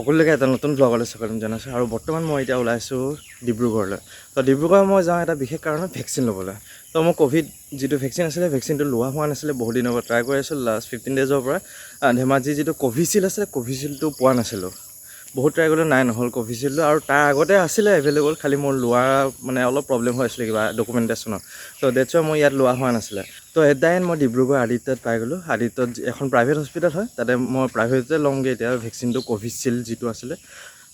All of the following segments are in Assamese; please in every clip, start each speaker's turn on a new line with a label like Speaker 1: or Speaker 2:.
Speaker 1: সকলোকে এটা নতুন ব্লগলৈ স্বাগতম জনাইছোঁ আৰু বৰ্তমান মই এতিয়া ওলাইছোঁ ডিব্ৰুগড়লৈ। তো ডিব্ৰুগড় মই যাওঁ এটা বিশেষ কাৰণত ভেকচিন ল'বলৈ। তো মোৰ ক'ভিড যিটো ভেকচিন আছিলে ভেকচিনটো লোৱা হোৱা নাছিলে, বহুত দিনৰ পৰা ট্ৰাই কৰি আছিলোঁ। লাষ্ট 15 ডেজৰ পৰা ধেমাজি যিটো কোভিচিল্ড আছিলে কোভিচিল্ডটো পোৱা নাছিলোঁ, বহুত ট্ৰাই কৰিলোঁ, নাই নহ'ল কোভিচিল্ডটো। আৰু তাৰ আগতে আছিলে এভেইলেবল, খালি মোৰ লোৱা মানে অলপ প্ৰব্লেম হৈ আছিলে কিবা ডকুমেণ্টেশ্যনত। তো ডেটছ ৱাই মই ইয়াত লোৱা হোৱা নাছিলে। তো এট দ্য এণ্ড মই ডিব্ৰুগড় আদিত্যত পাই গ'লোঁ। আদিত্যত এখন প্ৰাইভেট হস্পিটেল হয়, তাতে মই প্ৰাইভেটতে ল'মগৈ এতিয়া ভেকচিনটো কোভিচিল্ড যিটো আছিলে।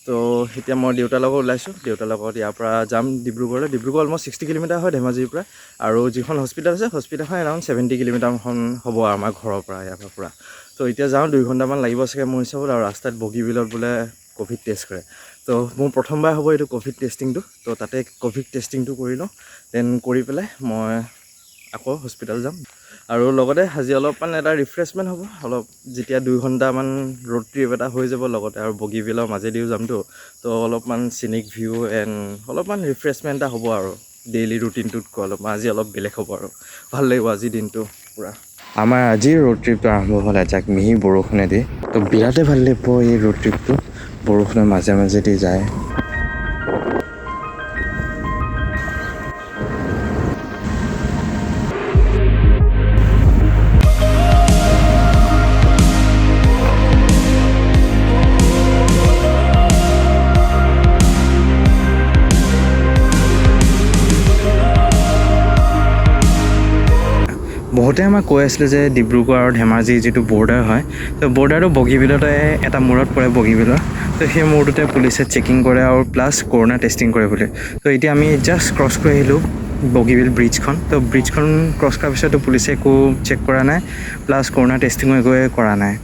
Speaker 1: তো এতিয়া মই দেউতাৰ লগত ওলাইছোঁ, দেউতাৰ লগত ইয়াৰ পৰা যাম ডিব্ৰুগড়লৈ। ডিব্ৰুগড় অলমষ্ট 60 কিলোমিটাৰ হয় ধেমাজিৰ পৰা, আৰু যিখন হস্পিটেল আছে হস্পিটেলখন এৰাউণ্ড 70 কিলোমিটাৰখন হ'ব আমাৰ ঘৰৰ পৰা ইয়াৰ পৰা। তো এতিয়া যাওঁ, 2 ঘণ্টামান লাগিব চাগে মোৰ হিচাপত। আৰু ৰাস্তাত বগীবিলত বোলে ক'ভিড টেষ্ট কৰে। তো মোৰ প্ৰথমবাৰ হ'ব এইটো ক'ভিড টেষ্টিংটো। তো তাতে ক'ভিড টেষ্টিংটো কৰি লওঁ, দেন কৰি পেলাই মই আকৌ হস্পিটেল যাম। আৰু লগতে আজি অলপমান এটা ৰিফ্ৰেছমেণ্ট হ'ব, অলপ যেতিয়া 2 ঘণ্টামান ৰোড ট্ৰিপ এটা হৈ যাব লগতে, আৰু বগীবিলৰ মাজেদিও যামতো। তো অলপমান চিনিক ভিউ এণ্ড অলপমান ৰিফ্ৰেছমেণ্ট এটা হ'ব আৰু ডেইলি ৰুটিনটোতকৈ অলপমান আজি অলপ বেলেগ হ'ব আৰু ভাল লাগিব আজিৰ দিনটো পূৰা। আমাৰ আজিৰ ৰোড ট্ৰিপটো আৰম্ভ হ'ল এজাক মিহি বৰষুণেদি। তো বিৰাটেই ভাল লাগিব এই ৰোড ট্ৰিপটো, বৰষুণৰ মাজে মাজেদি যায়। বহুতে আমাক কৈ আছিলে যে ডিব্ৰুগড় আৰু ধেমাজি যিটো বৰ্ডাৰ হয়, তো বৰ্ডাৰটো বগীবিলতে এটা মূৰত পৰে বগীবিলৰ। তো সেই মূৰটোতে পুলিচে চেকিং কৰে আৰু প্লাছ কৰোণা টেষ্টিং কৰে বুলি। তো এতিয়া আমি জাষ্ট ক্ৰছ কৰি আহিলোঁ বগীবিল ব্ৰিজখন। তো ব্ৰিজখন ক্ৰছ কৰাৰ পিছতো পুলিচে একো চেক কৰা নাই, প্লাছ কৰোণা টেষ্টিঙো একোৱে কৰা নাই।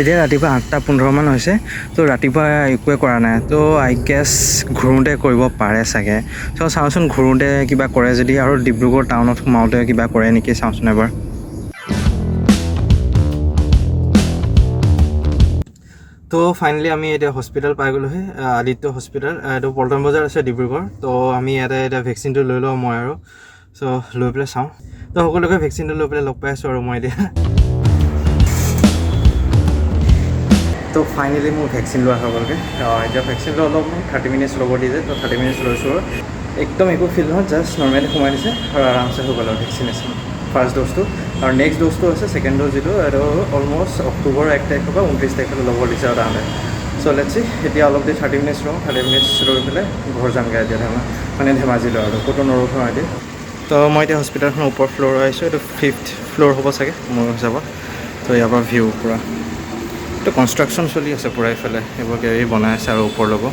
Speaker 1: এতিয়া ৰাতিপুৱা 8:15 হৈছে, তো ৰাতিপুৱা একোৱে কৰা নাই। তো আই গেছ ঘূৰোঁতে কৰিব পাৰে চাগে। তো চাওঁচোন ঘূৰোঁতে কিবা কৰে যদি, আৰু ডিব্ৰুগড় টাউনত সোমাওঁতে কিবা কৰে নেকি চাওঁচোন এবাৰ। তো ফাইনেলি আমি এতিয়া হস্পিটেল পাই গ'লোহি, আদিত্য হস্পিটেল। এইটো পল্টন বজাৰ আছে ডিব্ৰুগড়। তো আমি ইয়াতে এতিয়া ভেকচিনটো লৈ লওঁ মই আৰু। চ' লৈ পেলাই চাওঁ। তো সকলোকে ভেকচিনটো লৈ পেলাই লগ পাই আছোঁ আৰু মই এতিয়া। তো ফাইনেলি মোৰ ভেকচিন লোৱা হৈ গ'লগৈ। এতিয়া ভেকচিনটো অলপ 30 মিনিটছ ল'ব দিছে। তো 30 মিনিটছ লৈছোঁ আৰু একদম একো ফিল নহয়, জাষ্ট নৰ্মেলি সোমাই দিছে আৰু আৰামছে হৈ গ'ল আৰু ভেকচিনেশ্যন ফাৰ্ষ্ট ড'জটো। আৰু নেক্সট ড'জটো আছে ছেকেণ্ড ড'জ যিটো, এইটো অলমষ্ট অক্টোবৰ 1 তাৰিখৰ পৰা 29 তাৰিখলৈ ল'ব দিছে আৰু তাহাঁতে। চ' লেটছ চি, এতিয়া অলপ দেৰি 30 মিনিটছ লওঁ, 30 মিনিটছ লৈ পেলাই ঘৰ যামগৈ এতিয়া ধেমাজিলৈ আৰু ক'তো নৰখোঁ এতিয়া। তো মই এতিয়া হস্পিটেলখনৰ ওপৰ ফ্ল'ৰ আহিছোঁ, এইটো 5th ফ্ল'ৰ হ'ব চাগে মোৰ হিচাপত। তো ইয়াৰ পৰা ভিউ পূৰা এইটো কনষ্ট্ৰাকশ্যন চলি আছে পূৰা, এইফালে এইবোৰ গাড়ী বনাই আছে আৰু ওপৰ ল'ব।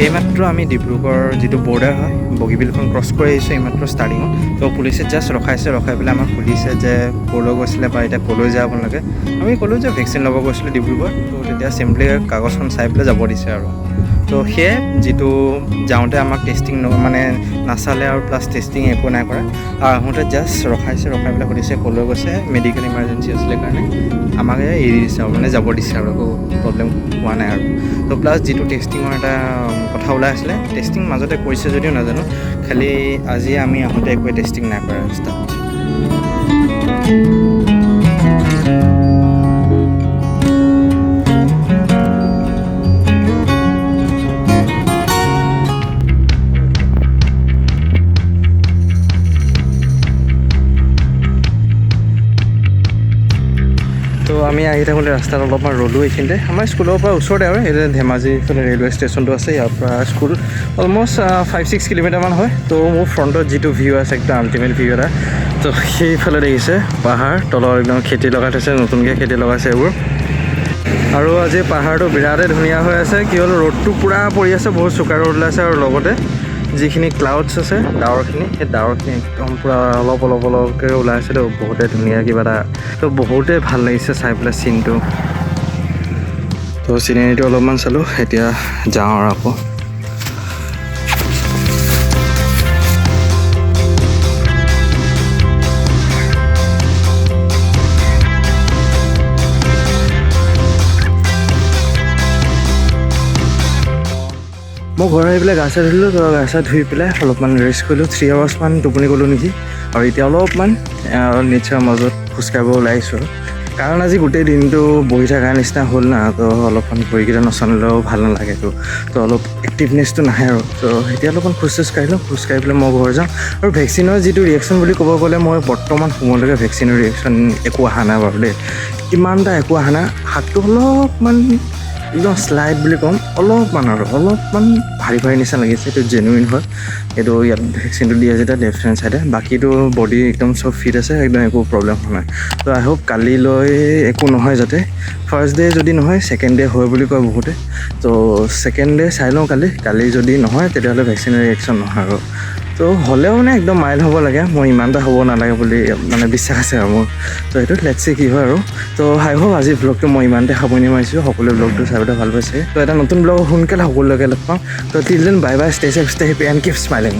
Speaker 1: এইমাত্ৰ আমি ডিব্ৰুগড় যিটো বৰ্ডাৰ হয় বগীবিলখন ক্ৰছ কৰি আহিছোঁ এইমাত্ৰ ষ্টাৰ্টিঙত। তো পুলিচে জাষ্ট ৰখাই পেলাই আমাক সুধিছে যে ক'লৈ গৈছিলে বা এতিয়া ক'লৈ যায় আপোনালোকে। আমি ক'লোঁ যে ভেকচিন ল'ব গৈছিলোঁ ডিব্ৰুগড়। তো তেতিয়া চিম্পলি কাগজখন চাই পেলাই যাব দিছে আৰু। তো সেয়ে যিটো যাওঁতে আমাক টেষ্টিং মানে নাচালে আৰু প্লাছ টেষ্টিং একো নাই কৰা। আৰু আহোঁতে জাষ্ট ৰখাই পেলাই সুধিছে ক'লৈ গৈছে, মেডিকেল ইমাৰ্জেঞ্চি আছিলে কাৰণে আমাক এৰি দিছে আৰু মানে যাব দিছে আৰু একো প্ৰব্লেম হোৱা নাই আৰু। তো প্লাছ যিটো টেষ্টিঙৰ এটা কথা ওলাই আছিলে, টেষ্টিং মাজতে কৰিছে যদিও নাজানো, খালি আজি আমি আহোঁতে একোৱে টেষ্টিং নাই কৰা ৰাস্তাত। তো আমি আহি থাকোঁতে ৰাস্তাত অলপমান ৰ'লোঁ এইখিনিতে। আমাৰ স্কুলৰ পৰা ওচৰতে আৰু এই ধেমাজি এইফালে ৰেলৱে ষ্টেচনটো আছে, ইয়াৰ পৰা স্কুল অলমষ্ট 5-6 কিলোমিটাৰমান হয়। তো মোৰ ফ্ৰণ্টত যিটো ভিউ আছে একদম আল্টিমেট ভিউ এটা। তো সেইফালে দেখিছে পাহাৰ, তলত একদম খেতি লগাই থৈছে, নতুনকৈ খেতি লগাইছে এইবোৰ। আৰু আজি পাহাৰটো বিৰাটেই ধুনীয়া হৈ আছে। কি হ'ল, ৰ'দটো পূৰা পৰি আছে, বহুত চোকা ৰ'দ ওলাইছে। আৰু লগতে যিখিনি ক্লাউডছ আছে ডাৱৰখিনি, সেই ডাৱৰখিনি একদম পূৰা অলপকৈ ওলাই আছে। তো বহুতেই ধুনীয়া কিবা এটা, তো বহুতেই ভাল লাগিছে চাই পেলাই চিনটো। তো চিনেৰীটো অলপমান চালোঁ, এতিয়া যাওঁ আৰু আকৌ মই ঘৰ আহি পেলাই গা চা ধুলোঁ, তো গা চা ধুই পেলাই অলপমান ৰেষ্ট কৰিলোঁ, 3 আৱাৰ্ছমান টোপনি গ'লোঁ নেকি। আৰু এতিয়া অলপমান নেচাৰৰ মাজত খোজকাঢ়িব ওলাই আহিছোঁ। কাৰণ আজি গোটেই দিনটো বহি থকাৰ নিচিনা হ'ল না, তো অলপমান ভৰিকেইটা নচলিলেও ভাল নালাগেতো, তো অলপ এক্টিভনেছটো নাহে আৰু। তো এতিয়া অলপমান খোজ কাঢ়িলোঁ, খোজকাঢ়ি পেলাই মই ঘৰ যাওঁ। আৰু ভেকচিনৰ যিটো ৰিয়েকশ্যন বুলি ক'ব গ'লে, মই বৰ্তমান সময়লৈকে ভেকচিনৰ ৰিয়েকশ্যন একো অহা নাই বাৰু দেই, ইমান এটা একো অহা নাই। হাতটো অলপমান একদম শ্লাইড বুলি ক'ম, অলপমান ভাৰী নিচিনা লাগিছে, এইটো জেনুইন হয়। এইটো ইয়াত ভেকচিনটো দিয়ে যেতিয়া লেফ্ট হেণ্ড চাইডে, বাকীটো বডি একদম চব ফিট আছে, একদম একো প্ৰব্লেম হোৱা নাই। তো আই হোপ কালিলৈ একো নহয়, যাতে ফাৰ্ষ্ট ডে যদি নহয় ছেকেণ্ড ডে হয় বুলি কয় বহুতে। তো ছেকেণ্ড ডে চাই লওঁ কালি যদি নহয় তেতিয়াহ'লে ভেকচিনৰ ৰিয়েকশ্যন নহয় আৰু। তো হ'লেও মানে একদম মাইল্ড হ'ব লাগে, মই ইমান এটা হ'ব নালাগে বুলি মানে বিশ্বাস আছে আৰু মোৰ। তো সেইটো লেটছ চি কি হয় আৰু। তো আই হোপ আজি ব্লগটো মই ইমানতে সামৰণি মাৰিছোঁ। সকলোৱে ব্লগটো চাই পেলাই ভাল পাইছে। তো এটা নতুন ব্লগ সোনকালে সকলোকে লগ পাওঁ। তো till then bye bye, stay safe, stay happy and keep smiling.